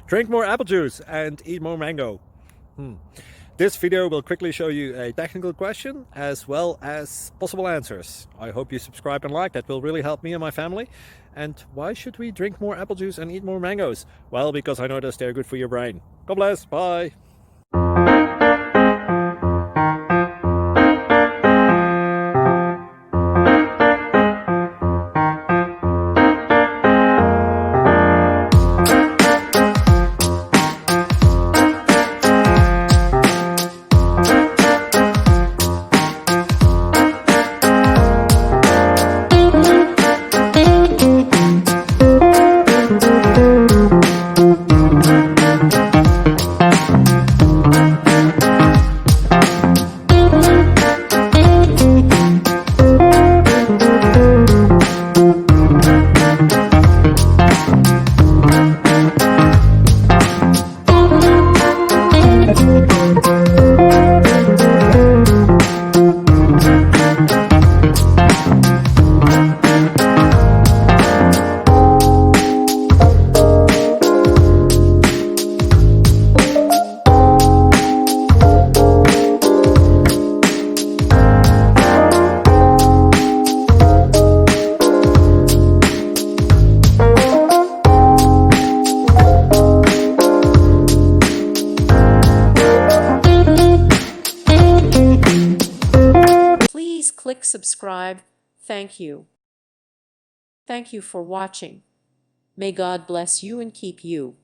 Drink more apple juice and eat more mango. This video will quickly show you a technical question as well as possible answers. I hope you subscribe and like, that will really help me and my family. And why should we drink more apple juice and eat more mangoes? Well, because I noticed they're good for your brain. God bless, bye. Please click subscribe. Thank you. Thank you for watching. May God bless you and keep you.